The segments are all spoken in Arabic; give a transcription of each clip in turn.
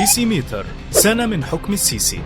السيسي ميتر، سنة من حكم السيسي.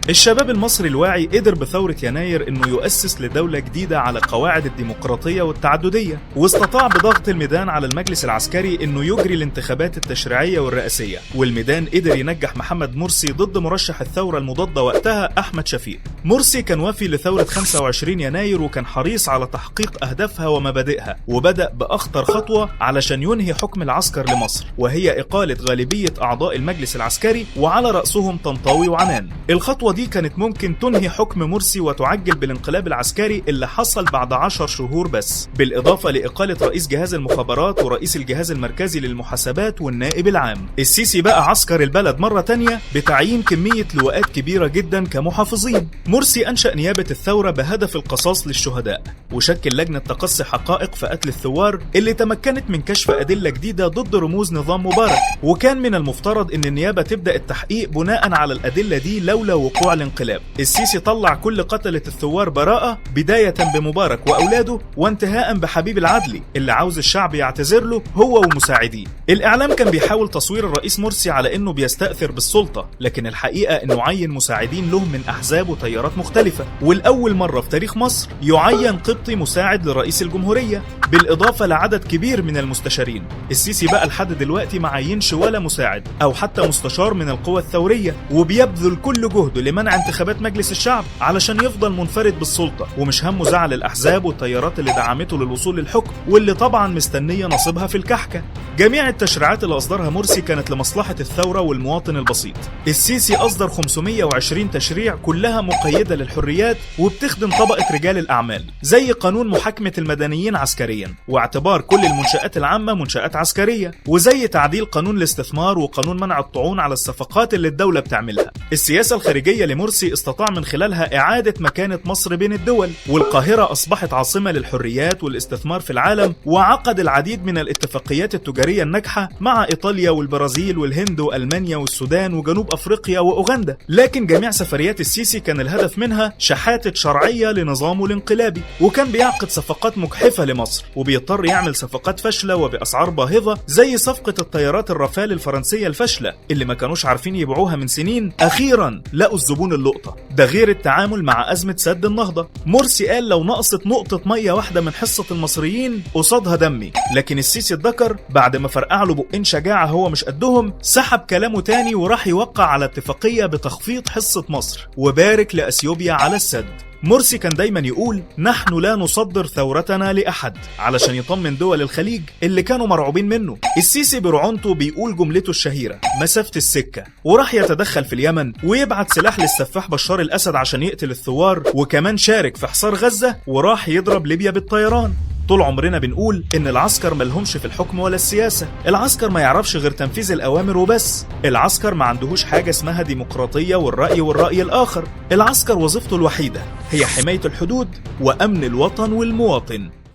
الشباب المصري الواعي قدر بثورة يناير انه يؤسس لدولة جديدة على قواعد الديمقراطية والتعددية، واستطاع بضغط الميدان على المجلس العسكري انه يجري الانتخابات التشريعية والرئاسية، والميدان قدر ينجح محمد مرسي ضد مرشح الثورة المضادة وقتها أحمد شفيق. مرسي كان وافي لثورة 25 يناير وكان حريص على تحقيق أهدافها ومبادئها، وبدأ بأخطر خطوة علشان ينهي حكم العسكر لمصر، وهي إقالة غالبية أعضاء المجلس العسكري وعلى رأسهم طنطاوي وعنان. الخطوة دي كانت ممكن تنهي حكم مرسي وتعجل بالانقلاب العسكري اللي حصل بعد 10 شهور بس، بالإضافة لإقالة رئيس جهاز المخابرات ورئيس الجهاز المركزي للمحاسبات والنائب العام. السيسي بقى عسكر البلد مرة تانية بتعيين كمية لواءات كبيرة جدا كمحافظين. مرسي أنشأ نيابة الثورة بهدف القصاص للشهداء، وشكل لجنة تقصي حقائق في قتل الثوار اللي تمكنت من كشف أدلة جديدة ضد رموز نظام مبارك، وكان من المفترض إن النيابة تبدأ التحقيق بناء على الأدلة دي لولا وقوع الانقلاب. السيسي طلع كل قتلة الثوار براءة، بداية بمبارك وأولاده وانتهاء بحبيب العدلي اللي عاوز الشعب يعتذر له هو ومساعديه. الإعلام كان بيحاول تصوير الرئيس مرسي على إنه بيستأثر بالسلطة، لكن الحقيقة إنه عين مساعدين له من أحزاب وتيارات مختلفة، والأول مرة في تاريخ مصر يعين قبطي مساعد لرئيس الجمهورية، بالإضافة لعدد كبير من المستشارين. السيسي بقى لحد دلوقتي ما عينش ولا مساعد أو حتى مستشار من القوى الثورية، وبيبذل كل جهده لمنع انتخابات مجلس الشعب علشان يفضل منفرد بالسلطة، ومش همه زعل الأحزاب والتيارات اللي دعمته للوصول للحكم واللي طبعا مستنية نصيبها في الكحكة. جميع التشريعات اللي أصدرها مرسي كانت لمصلحة الثورة والمواطن البسيط. السيسي أصدر 520 تشريع كلها مقيدة للحريات وبتخدم طبقة رجال الأعمال، زي قانون محاكمة المدنيين عسكريا واعتبار كل المنشآت العامة منشآت عسكرية، وزي تعديل قانون الاستثمار وقانون منع الطعون على الصفقات اللي الدولة بتعملها. السياسة الخارجية لمرسي استطاع من خلالها إعادة مكانة مصر بين الدول، والقاهرة أصبحت عاصمة للحريات والاستثمار في العالم، وعقد العديد من الاتفاقيات التجارية الناجحة مع إيطاليا والبرازيل والهند وألمانيا والسودان وجنوب أفريقيا وأوغندا. لكن جميع سفريات السيسي كان الهدف منها شحاتة شرعية لنظامه الانقلابي، وكان بيعقد صفقات مجحفة لمصر، وبيضطر يعمل صفقات فاشلة وبأسعار باهظة، زي صفقة الطيارات الرافال الفرنسية الفاشلة اللي ما كانوش عارفين يبيعوها من سنين، أخيرا لقوا الزبون اللقطة. ده غير التعامل مع أزمة سد النهضة. مرسي قال لو نقصت نقطة مية واحدة من حصة المصريين قصادها دمي، لكن السيسي اتذكر بعد ما فرقع له بقين شجاعة هو مش قدهم، سحب كلامه تاني وراح يوقع على اتفاقية بتخفيض حصة مصر وبارك لأثيوبيا على السد. مرسي كان دايما يقول نحن لا نصدر ثورتنا لأحد، علشان يطمن دول الخليج اللي كانوا مرعوبين منه. السيسي برعونته بيقول جملته الشهيرة مسافة السكة، وراح يتدخل في اليمن ويبعت سلاح للسفاح بشار الأسد عشان يقتل الثوار، وكمان شارك في حصار غزة وراح يضرب ليبيا بالطيران. طول عمرنا بنقول إن العسكر ملهمش في الحكم ولا السياسة، العسكر ما يعرفش غير تنفيذ الأوامر وبس، العسكر ما عندهوش حاجة اسمها ديمقراطية والرأي الآخر، العسكر وظيفته الوحيدة هي حماية الحدود وأمن الوطن والمواطن.